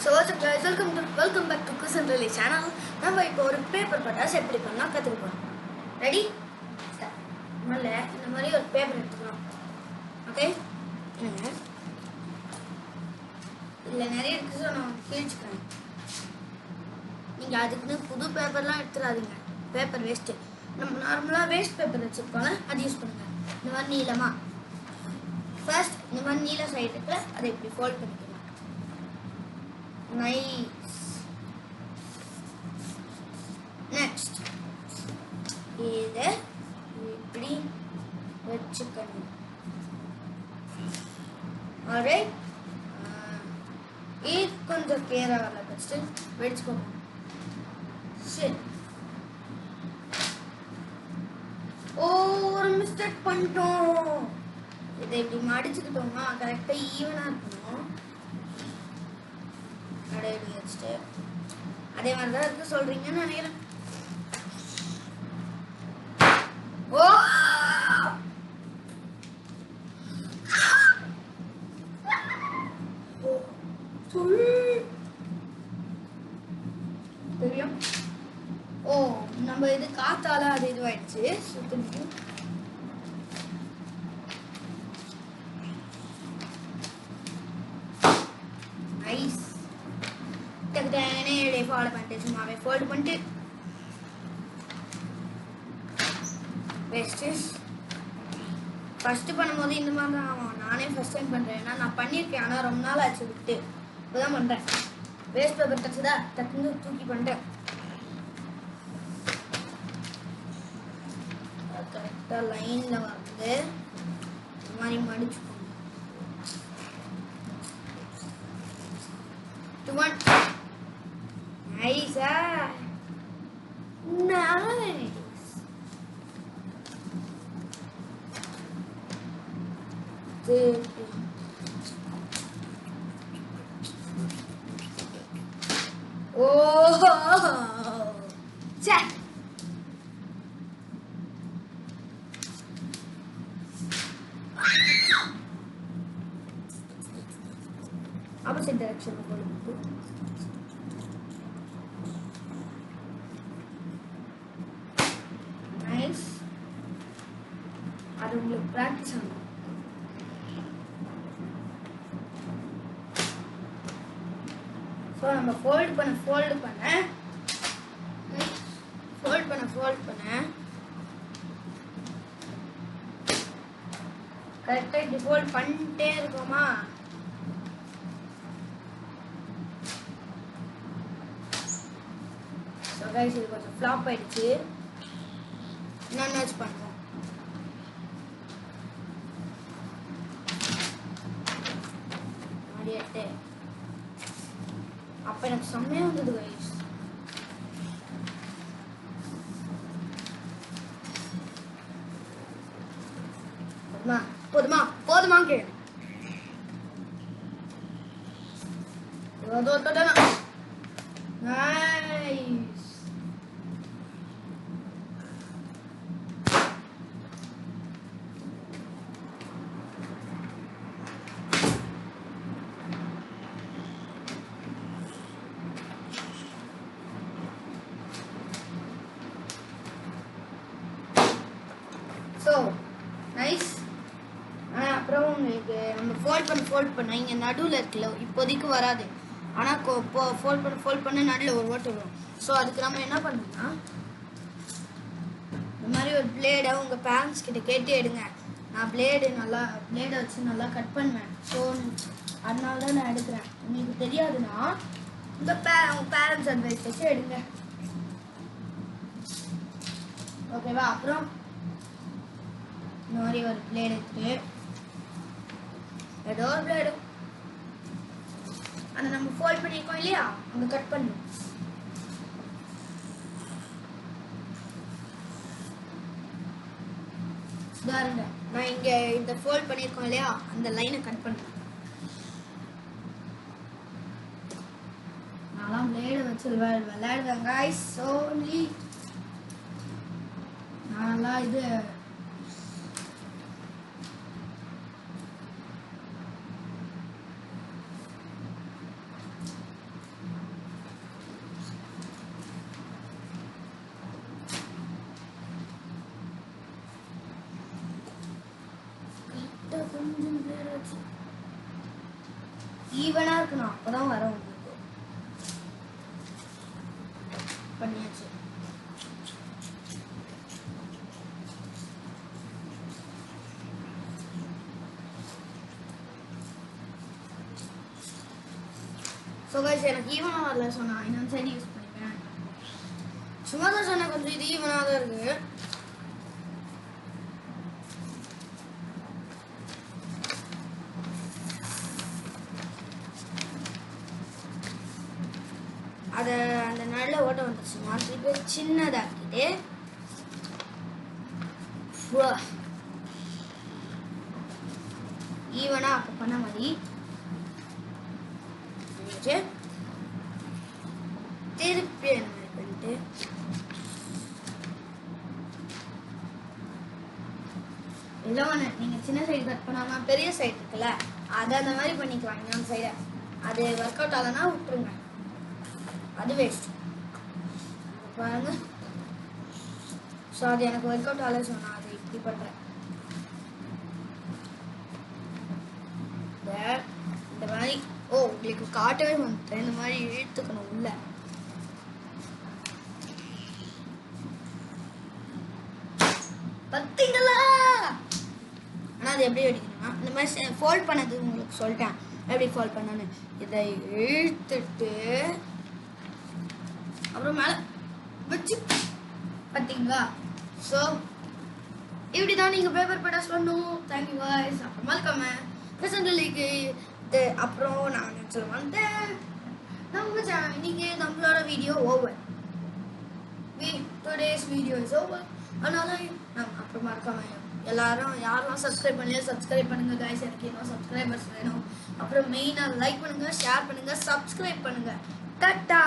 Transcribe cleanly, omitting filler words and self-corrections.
So what's up guys, welcome back to Kusan Relay channel. நம்ம இப்போ ஒரு paper பட்டாசு எப்படி பண்ணலாம் கத்துக்க போறோம். ரெடி? ஸ்டார்ட். முதல்ல இந்த மாதிரி ஒரு பேப்பர் எடுத்துக்கலாம். ஓகே? இல்ல நிறைய இருக்கு, சோ நான் கிழிச்சுக்கிறேன். நீங்க அதுக்குன்னு புது பேப்பர்லாம் எடுத்துறாதீங்க. Paper waste. நம்ம நார்மலா வேஸ்ட் பேப்பர் வச்சிருக்கோம்ல, அது யூஸ் பண்ணுங்க. இந்த மாதிரி நீளமா. ஃபர்ஸ்ட் இந்த மாதிரி நீள சைடு இருக்குல, அதை இப்படி ஃபோல்ட் பண்ணிக்கலாம். Nice. Next, இதை இப்படி வச்சுக்கணும். Alright. இது கொஞ்சம் கேர் ஆகல, ஃபர்ஸ்ட் வெடிச்சுக்கோங்க. சரி. ஒரு மிஸ்டேக் பண்ணிட்டோம். இதை இப்படி மடிச்சுக்கிட்டோம்னா கரெக்டா ஈவனா இருக்கணும். அதே மாதிரிதான் இருக்கு சொல்றீங்கன்னு நினைக்கிறேன். ஓ தெரியும். ஓ நம்ம இது காத்தால அது இதுவாயிடுச்சு. சுத்தம் நைஸ். ஃபாலோ பண்ணிட்டு சும்மாவே ஃபோல்ட் பண்ணிட்டு பெஸ்ட். ஃபர்ஸ்ட் பண்ணும்போது இந்த மாதிரி தான் ஆகும். நானே ஃபர்ஸ்ட் டைம் பண்ணுறேன், ஏன்னா நான் பண்ணியிருக்கேன், ஆனால் ரொம்ப நாள் ஆச்சு விட்டு இப்போதான் பண்ணுறேன். வேஸ்ட் பேப்பர் தச்சுதா டக்குன்னு தூக்கி பண்ணிட்டேன். கரெக்டாக லைனில் வந்து இந்த மாதிரி மடிச்சுக்கோங்க. Nice. Nice. Good. Oh. Check. Opposite direction of all. அது உங்களுக்கு பிராக்டிஸ் ஆகும். ஸோ நம்ம ஃபோல்ட் பண்ண கரெக்டாக இப்படி ஃபோல்ட் பண்ணிட்டே இருக்கோமா. ஸோ கைஸ் இது கொஞ்சம் ஃப்ளாப் ஆயிடுச்சு. இன்னொன்று வச்சு பண்ணுவோம். அப்ப எனக்கு செம்மையா வந்தது கைஸ். போதுமா கேளு. நைஸ். So nice. அப்புறம் உங்களுக்கு நம்ம ஃபோல்ட் பண்ண இங்கே நடுவில் இருக்குல்ல, இப்போதைக்கு வராது, ஆனால் ஃபோல்ட் பண்ண நடுவில் ஒரு ஓட்டு வரும். ஸோ அதுக்கு நம்ம என்ன பண்ணணும்னா இந்த மாதிரி ஒரு பிளேடை உங்கள் பேரண்ட்ஸ் கிட்ட கேட்டு எடுங்க. நான் பிளேடை வச்சு நல்லா கட் பண்ணுவேன். ஸோ அதனால தான் நான் எடுக்கிறேன். உங்களுக்கு தெரியாதுன்னா உங்கள் பேரண்ட்ஸ் அட்வைஸ் வச்சு எடுங்க. ஓகேவா? அப்புறம் இந்த மாதிரி ஒரு பிளேட் எடுத்து ஏதோ ஒரு பிளேடு அதை நம்ம ஃபோல்ட் பண்ணியிருக்கோம் இல்லையா, அங்கே கட் பண்ணணும். உதாரண நான் இங்கே இந்த ஃபோல்ட் பண்ணியிருக்கோம் இல்லையா, அந்த லைனை கட் பண்ணுறேன். நான்லாம் பிளேடு வச்சு விளையாடுவேன் கைஸ். சோலி நான்லாம் இது போச்சு. ஈவனா இருக்கணும், அப்பதான் வரும் உங்களுக்கு. பண்ணியாச்சு. ஸோ கைஸ் எனக்கு ஈவனாக வரல, ஸோ நான் இன்னொரு சைடு யூஸ் பண்ணிப்பேன். சும்மா தான் சொன்னேன், கொஞ்சம் இது ஈவனாக தான் இருக்கு. அதை அந்த நல்ல ஓட்டம் வந்துச்சு, நான் திருப்பி சின்னதாக்கிட்டு ஈவனாக அப்போ பண்ண மாதிரி திருப்பி என்ன பண்ணிட்டு இல்லை நீங்கள் சின்ன சைடு கட் பண்ணாமல் பெரிய சைடு இருக்குல்ல, அதை அந்த மாதிரி பண்ணிக்கலாம். இன்னொரு சைடை அது ஒர்க் அவுட் ஆகலைன்னா விட்டுருங்க, அது வேஸ்ட். பாருங்க, ஸோ அது எனக்கு ஒர்க் அவுட் ஆகலை, ஸோ நான் அதை இப்படி பண்ணுறேன். இந்த மாதிரி உங்களுக்கு காட்டவே வந்துட்டேன், இந்த மாதிரி இழுத்துக்கணும் உள்ள. பார்த்தீங்களா? ஆனால் அது எப்படி அடிக்கணும்னா இந்த மாதிரி ஃபோல்ட் பண்ணது உங்களுக்கு சொல்லிட்டேன் எப்படி ஃபோல்ட் பண்ணணும்னு. இதை இழுத்துட்டு அப்புறம் மேலே வச்சு பார்த்தீங்களா? ஸோ இப்படி தான் நீங்கள் பேப்பர் பட்டாஸ் பண்ணணும். Thank you guys. அப்புறமா இருக்காம பிரசன்ட்லிக்கு அப்புறம் நான் சொல்லுவேன், நம்ம சேனல் இன்னைக்கு நம்மளோட video over. Today's video is over. அதனால நம்ம அப்புறமா இருக்காம எல்லாரும் யாரெல்லாம் சப்ஸ்கிரைப் பண்ணலையோ சப்ஸ்கிரைப் பண்ணுங்க காய்ஸ். எனக்கு இன்னும் சப்ஸ்கிரைபர்ஸ் வேணும். அப்புறம் மெயினாக லைக் பண்ணுங்க, ஷேர் பண்ணுங்க, சப்ஸ்கிரைப் பண்ணுங்க. டாட்டா.